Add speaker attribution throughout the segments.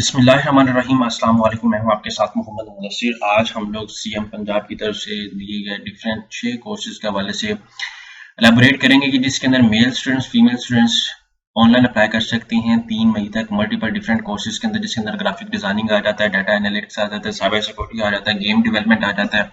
Speaker 1: बिस्मिल्लाहिर्रहमानिर्रहीम। अस्सलाम वालेकुम। मैं हूं आपके साथ मोहम्मद मुदस्सिर। आज हम लोग सीएम पंजाब की तरफ से दिए गए डिफरेंट 6 कोर्सेज के हवाले से एलैबोरेट करेंगे कि जिसके अंदर male students, female students online apply कर सकती हैं 3 मई तक मल्टीपल डिफरेंट कोर्सेज के अंदर, जिसके अंदर ग्राफिक डिजाइनिंग आ जाता है, डाटा एनालिटिक्स आ जाता है, साइबर सिक्योरिटी आ जाता है, गेम डेवलपमेंट आ जाता है,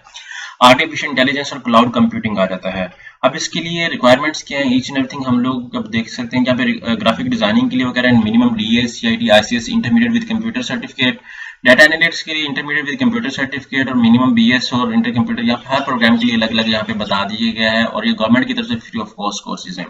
Speaker 1: आर्टिफिशियल इंटेलिजेंस और क्लाउड कंप्यूटिंग आ जाता है। अब इसके लिए रिक्वायरमेंट्स क्या है, ईच एंड एवरीथिंग हम लोग अब देख सकते हैं। यहाँ पे ग्राफिक डिजाइनिंग के लिए वगैरह minimum DS, CIT, ICS intermediate with computer certificate, data analytics के लिए इंटरमीडिएट विद कंप्यूटर सर्टिफिकेट और मिनिमम बीएस और इंटर कंप्यूटर, यहाँ पे हर प्रोग्राम के लिए अलग अलग यहाँ पे बता दिया गया है। और ये गवर्नमेंट की तरफ से फ्री ऑफ कॉस्ट कोर्सेज हैं।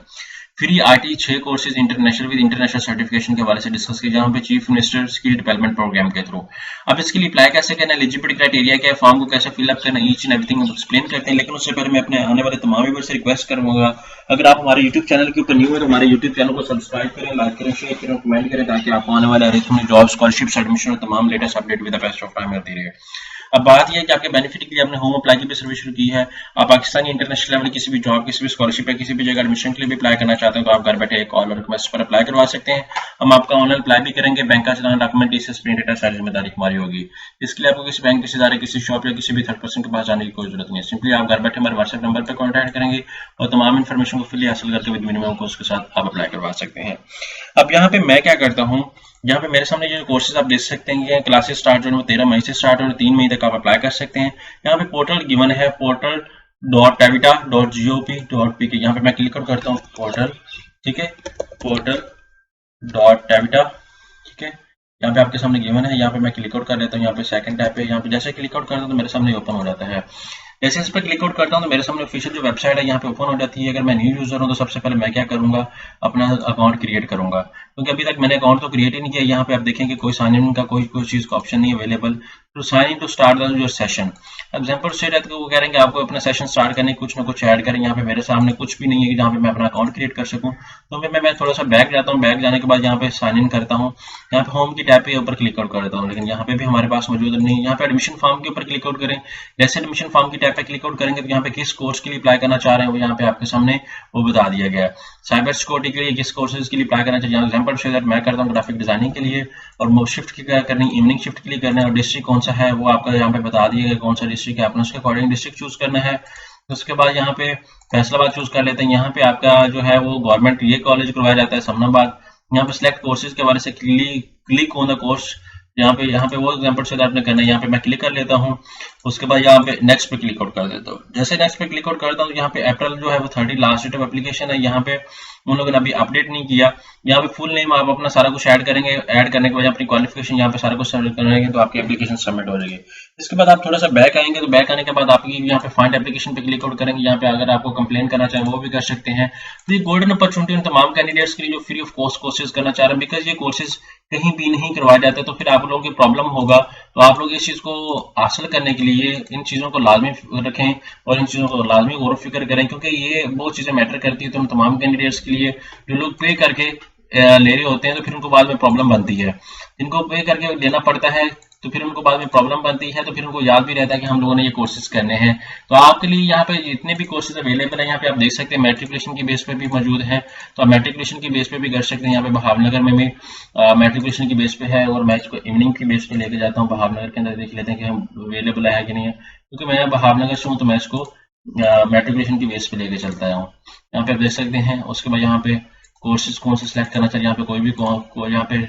Speaker 1: Free IT 6 courses international with international certification के हवाले से डिस्कस किया, जहाँ पे chief minister skill development program के थ्रू। अब इसके लिए अप्लाई कैसे करना है, एलिजिबिलिटी क्राइटेरिया क्या है, फॉर्म को कैसे फिलअप करना, ईच एंड एवरीथिंग हम एक्सप्लेन करते हैं। लेकिन उससे पहले मैं अपने आने वाले तमाम व्यूअर्स से रिक्वेस्ट करूंगा, अगर आप हमारे यूट्यूब चैनल के ऊपर न्यू है तो हमारे यूट्यूब चैनल को सब्सक्राइब करें, लाइक करें, शेयर करें, कमेंट करें, ताकि आपको आने वाले हर जॉब, स्कॉलरशिप, एडमिशन और तमाम latest update with the best of time मिलती रहे। अब बात यह है कि आपके बेनिफिट के लिए आपने होम अप्लाई की भी सर्विस शुरू की है। आप पाकिस्तानी इंटरनेशनल लेवल किसी भी जॉब, किसी भी स्कॉलरशिप या किसी भी जगह एडमिशन के लिए भी अप्लाई करना चाहते हैं तो आप घर बैठे एक कॉल और रिक्वेस्ट पर अप्लाई करवा सकते हैं। हम आपका ऑनलाइन अप्लाई भी करेंगे। बैंक का चलाना, डॉक्यूमेंट, टीसीएस, प्रिंट, डेटा सारी जिम्मेदारी हमारी होगी। इसके लिए आपको किसी बैंक, किसी इदारे, किसी शॉप या किसी भी थर्ड पर्सन के पास जाने की कोई जरूरत नहीं है। सिंपली आप घर बैठे हमारे व्हाट्सएप नंबर पर कॉन्टैक्ट करेंगे और तमाम इन्फॉर्मेशन को फ्री हासिल करते हुए मिनिमम कोर्स के साथ आप अप्लाई करवा सकते हैं। अब यहाँ पे मैं क्या करता हूँ, यहाँ पे मेरे सामने ये कोर्सेज आप देख सकते हैं कि क्लासेस स्टार्ट जो है वो 13 मई से स्टार्ट और 3 मई तक आप अप्लाई कर सकते हैं। यहाँ पे पोर्टल गिवन है, portal.tavita.gov.pk। यहाँ पे मैं क्लिक आउट करता हूँ पोर्टल, ठीक है, portal.tavita, ठीक है। यहाँ पे आपके सामने गिवन है, यहाँ पे मैं क्लिक आउट कर लेता हूँ। यहाँ पे सेकंड टैब पे, यहाँ पे जैसे क्लिक आउट करता हूँ तो मेरे सामने ओपन हो जाता है। जैसे इस पर क्लिक आउट करता हूँ तो मेरे सामने ऑफिशियल जो वेबसाइट है यहाँ पे ओपन हो जाती है। अगर मैं न्यू यूजर हूँ तो सबसे पहले मैं क्या करूंगा, अपना अकाउंट क्रिएट करूंगा, क्योंकि अभी तक मैंने अकाउंट तो क्रिएट ही नहीं किया। यहाँ पे आप देखेंगे कोई साइन इन का कोई चीज का ऑप्शन नहीं अवेलेबल। तो sign in to start your session, example से रहते वो कह रहे हैं कि आपको अपना सेशन स्टार्ट करने कुछ ना कुछ ऐड करें। यहाँ पे मेरे सामने कुछ भी नहीं है कि जहाँ पे मैं अपना अकाउंट क्रिएट कर सकूँ। तो मैं थोड़ा सा बैक जाता हूँ। बैक जाने के बाद यहाँ पे साइन इन करता हूँ। यहाँ पे होम की टैब पे ऊपर क्लिक आउट कर देता हूँ, लेकिन यहाँ पे भी हमारे पास मौजूद नहीं। यहाँ पे एडमिशन फॉर्म के ऊपर क्लिक आउट करें। जैसे एडमिशन फॉर्म की टैब पे क्लिक आउट करेंगे तो यहाँ पे किस कोर्स के लिए अप्लाई करना चाह रहे हैं वो यहाँ पे आपके सामने वो बता दिया गया है। साइबर सिक्योरिटी के लिए किस कोर्सेज के लिए अप्लाई करना चाहिए, एग्जाम्पल से मैं करता हूँ ग्राफिक डिजाइनिंग के लिए, और शिफ्ट की क्या करनी, इवनिंग शिफ्ट के लिए करना है, और डिस्ट्रिक्ट कौन सा है वो आपका यहाँ पे बता दिया गया, कौन सा डिस्ट्रिक्ट है, आपने उसके अकॉर्डिंग डिस्ट्रिक्ट चूज करना है। उसके बाद यहाँ पे फैसलाबाद चूज कर लेते हैं। यहाँ पे आपका जो है वो गवर्नमेंट ये कॉलेज करवाया जाता है समनाबाद। यहाँ पे सिलेक्ट कोर्सेज के बारे से क्लिक ऑन द कोर्स, यहाँ पे वो एग्जाम्पल से आपने करना है। यहाँ पे मैं क्लिक कर लेता हूँ। उसके बाद यहाँ पे नेक्स्ट पे क्लिक आउट कर देता हूँ। जैसे नेक्स्ट पे क्लिक आउट करता हूँ, यहाँ पे अप्रैल जो है वो 30 लास्ट डेट ऑफ एप्लीकेशन है। यहाँ पे उन लोगों ने अभी अपडेट नहीं किया। यहाँ पे फुल नेम आप अपना सारा कुछ ऐड करेंगे। ऐड करने के बाद अपनी क्वालिफिकेशन यहाँ पे सारा कुछ सबमिट करेंगे तो आपकी एप्लीकेशन सबमिट हो जाएगी। इसके बाद आप थोड़ा सा बैक आएंगे, तो बैक आने के बाद आपकी यहाँ पे फाइंड एप्लीकेशन पे क्लिक आउट करेंगे। यहाँ पे अगर आपको कंप्लेन करना चाहें वो भी कर सकते हैं। तो ये गोल्डन अपॉर्चुनिटी उन तमाम कैंडिडेट्स के लिए जो फ्री ऑफ कॉस्ट कोर्सेज करना चाह रहे हैं, बिकॉज ये कोर्सेज कहीं भी नहीं करवाया जाता, तो फिर आप लोगों की प्रॉब्लम होगा। तो आप लोग इस चीज को हासिल करने के लिए इन चीजों को लाजमी रखें और इन चीजों को लाजमी गौर फिक्र करें, क्योंकि ये बहुत चीजें मैटर करती है। तो उन तमाम कैंडिडेट्स के लिए जो लोग पे करके ले रहे होते हैं तो फिर उनको बाद में प्रॉब्लम बनती है। इनको पे करके लेना पड़ता है तो फिर उनको बाद में प्रॉब्लम बनती है। तो फिर उनको याद भी रहता है कि हम लोगों ने ये कोर्सेज करने हैं। तो आपके लिए यहाँ पे जितने भी कोर्सेज अवेलेबल है, यहाँ पे आप देख सकते हैं मैट्रिकुलेशन की बेस पे भी मौजूद है। तो आप मैट्रिकुलेशन की बेस पे भी कर सकते हैं। यहाँ पे बहावनगर में भी मैट्रिकुलेशन की बेस पे है, और मैं इसको इवनिंग की बेस पे लेके जाता हूँ। बहावनगर के अंदर देख लेते हैं कि हम अवेलेबल है कि नहीं है, क्योंकि मैं यहाँ बहावनगर से हूँ तो मैं इसको मैट्रिकुलेशन की बेस पे लेके चलता हूँ। यहाँ पे आप देख सकते हैं। उसके बाद यहाँ पे कोर्सेज कौन से सिलेक्ट करना चाहिए, यहाँ पे कोई भी यहाँ पे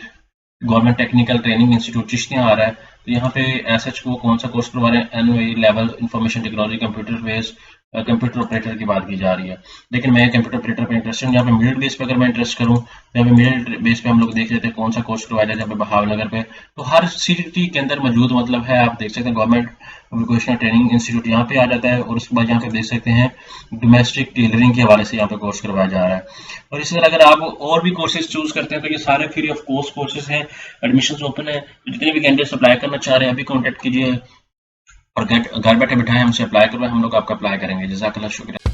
Speaker 1: government technical training institute Chishtian आ रहा है, तो यहाँ पे एसएच को कौन सा कोर्स करवा रहे हैं, एनओई level information technology computer base computer operator की बात की जा रही है। लेकिन मैं कंप्यूटर ऑपरेटर पे इंटरेस्ट हूँ। यहाँ पे मिडिल बेस पे अगर मैं इंटरेस्ट करूँ तो यहाँ पे मिडिल बेस पे हम लोग देख लेते हैं कौन सा कोर्स करवाया जाए। यहाँ पे बहावनगर पे तो हर सिटी के अंदर मौजूद मतलब है, आप देख सकते हैं गवर्नमेंट वोकेशनल ट्रेनिंग इंस्टीट्यूट यहाँ पे आ जाता है। और उसके बाद यहाँ पे देख सकते हैं डोमेस्टिक टेलरिंग के हवाले से यहाँ पे कोर्स करवाया जा रहा है। और इसी तरह अगर आप और भी कोर्सेज चूज करते हैं तो ये सारे फ्री ऑफ कॉस्ट कोर्सेज हैं। एडमिशन ओपन है, जितने भी कैंडिडेट्स अप्लाई करना चाह रहे हैं अभी कॉन्टेक्ट कीजिए और घर बैठे बिठाए हमसे अप्लाई करवाएं, हम लोग आपका अप्लाई करेंगे। जज़ाकल्लाह, शुक्रिया।